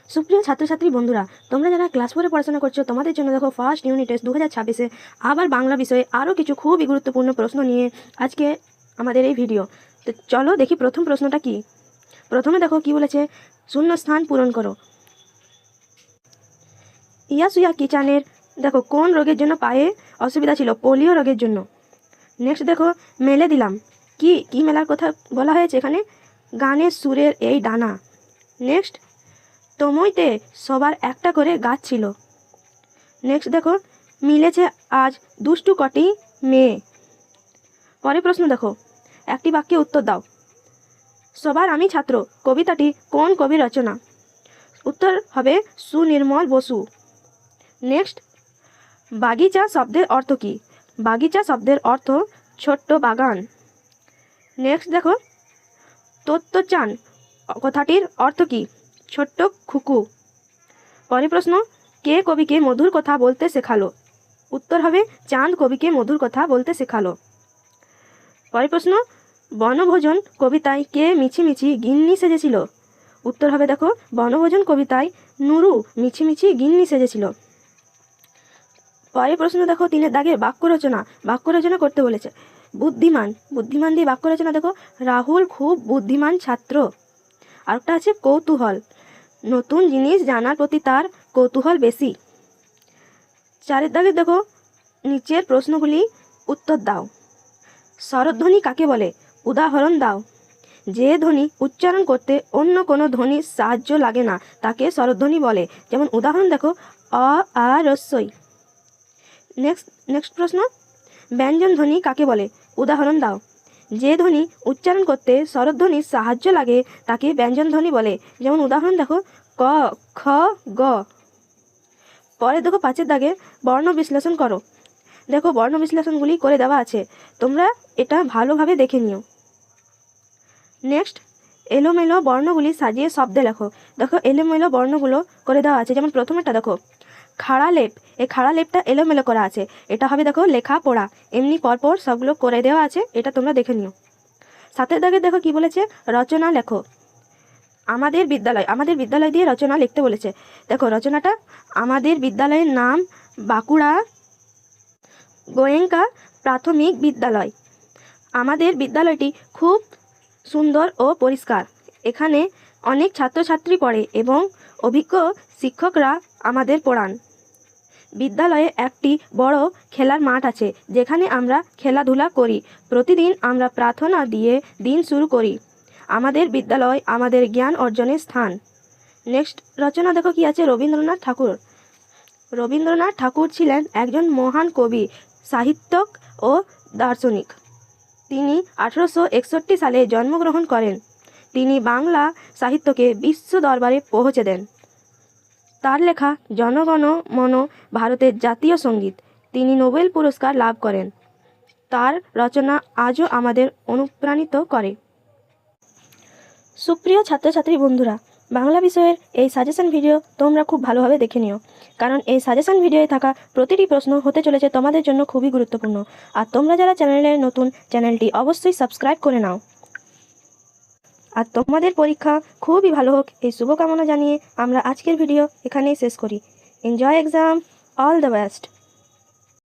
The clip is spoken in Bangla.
সুপ্রিয় ছাত্রছাত্রী বন্ধুরা, তোমরা যারা ক্লাস 4 পড়াশোনা করছো তোমাদের জন্য দেখো ফার্স্ট ইউনিট টেস্ট 2026-এ আবার বাংলা বিষয়ে আরও কিছু খুবই গুরুত্বপূর্ণ প্রশ্ন নিয়ে আজকে আমাদের এই ভিডিও। তো চলো দেখি প্রথম প্রশ্নটা কি। প্রথমে দেখো কি বলেছে, শূন্য স্থান পূরণ করো। ইয়াসুয়া কিচানের দেখো কোন রোগের জন্য পায়ে অসুবিধা ছিল? পোলিও রোগের জন্য। নেক্সট দেখো, মেলে দিলাম কি কি মেলার কথা বলা হয়েছে এখানে? গানের সুরের এই ডানা। নেক্সট, তমইতে সবার একটা করে গাছ ছিল। নেক্সট দেখো, মিলেছে আজ দুষ্টু কটি মেয়ে। পরের প্রশ্ন দেখো, একটি বাক্যে উত্তর দাও। সবার আমি ছাত্র কবিতাটি কোন কবির রচনা? উত্তর হবে সুনির্মল বসু। নেক্সট, বাগিচা শব্দের অর্থ কী? বাগিচা শব্দের অর্থ ছোট্ট বাগান। নেক্সট দেখো, তত্ত্বচান কথাটির অর্থ কী? ছোট্ট খুকু। পরের প্রশ্ন, কে কবিকে মধুর কথা বলতে শেখালো? উত্তর হবে চাঁদ কবিকে মধুর কথা বলতে শেখালো। পরের প্রশ্ন, বনভোজন কবিতায় কে মিছিমিছি গিন্নি সেজেছিল? উত্তর হবে দেখো বনভোজন কবিতায় নুরু মিছিমিছি গিন্নি সেজেছিল। পরের প্রশ্ন দেখো 3 দাগে বাক্য রচনা করতে বলেছে। বুদ্ধিমান দিয়ে বাক্য রচনা দেখো, রাহুল খুব বুদ্ধিমান ছাত্র। আরেকটা আছে কৌতূহল, নতুন জিনিস জানার প্রতি তার কৌতূহল বেশি। 4 দাগে দেখো, নিচের প্রশ্নগুলি উত্তর দাও। স্বরধ্বনি কাকে বলে? উদাহরণ দাও। যে ধ্বনি উচ্চারণ করতে অন্য কোনো ধ্বনির সাহায্য লাগে না তাকে স্বরধ্বনি বলে। যেমন উদাহরণ দেখো, অ আ রস্যই। নেক্সট প্রশ্ন, ব্যঞ্জন ধ্বনি কাকে বলে? উদাহরণ দাও। যে ধ্বনি উচ্চারণ করতে স্বরধ্বনির সাহায্য লাগে তাকে ব্যঞ্জন ধ্বনি বলে। যেমন উদাহরণ দেখো, ক খ গ। পরে দেখো 5 দাগে বর্ণ বিশ্লেষণ করো। দেখো বর্ণ বিশ্লেষণগুলি করে দেওয়া আছে, তোমরা এটা ভালোভাবে দেখে নিও। নেক্সট, এলোমেলো বর্ণগুলি সাজিয়ে শব্দে লেখো। দেখো এলোমেলো বর্ণগুলো করে দেওয়া আছে। যেমন প্রথমেরটা দেখো, খাড়া লেপ, এই খাড়া লেপটা এলোমেলো করা আছে, এটা হবে দেখো লেখা পড়া। এমনি পরপর সবগুলো করে দেওয়া আছে, এটা তোমরা দেখে নিও। 7 দাগে দেখো কি বলেছে, রচনা লেখো। আমাদের বিদ্যালয় দিয়ে রচনা লিখতে বলেছে। দেখো রচনাটা, আমাদের বিদ্যালয়ের নাম বাঁকুড়া গোয়েঙ্কা প্রাথমিক বিদ্যালয়। আমাদের বিদ্যালয়টি খুব সুন্দর ও পরিষ্কার। এখানে অনেক ছাত্রছাত্রী পড়ে এবং অভিজ্ঞ শিক্ষকরা আমাদের পড়ান। বিদ্যালয়ে একটি বড় খেলার মাঠ আছে যেখানে আমরা খেলাধুলা করি। প্রতিদিন আমরা প্রার্থনা দিয়ে দিন শুরু করি। আমাদের বিদ্যালয় আমাদের জ্ঞান অর্জনের স্থান। নেক্সট রচনা দেখো কি আছে, রবীন্দ্রনাথ ঠাকুর ছিলেন একজন মহান কবি, সাহিত্যিক ও দার্শনিক। তিনি 1861 সালে জন্মগ্রহণ করেন। তিনি বাংলা সাহিত্যকে বিশ্ব দরবারে পৌঁছে দেন। তার লেখা জনগণ মন ভারতের জাতীয় সঙ্গীত। তিনি নোবেল পুরস্কার লাভ করেন। তার রচনা আজও আমাদের অনুপ্রাণিত করে। সুপ্রিয় ছাত্রছাত্রী বন্ধুরা, বাংলা বিষয়ের এই সাজেশন ভিডিও তোমরা খুব ভালোভাবে দেখে নিও, কারণ এই সাজেশন ভিডিওয়ে থাকা প্রতিটি প্রশ্ন হতে চলেছে তোমাদের জন্য খুবই গুরুত্বপূর্ণ। আর তোমরা যারা চ্যানেলে নতুন, চ্যানেলটি অবশ্যই সাবস্ক্রাইব করে নাও। আর তোমাদের পরীক্ষা খুবই ভালো হোক এই শুভকামনা জানিয়ে আমরা আজকের ভিডিও এখানেই শেষ করি। Enjoy exam, all the best.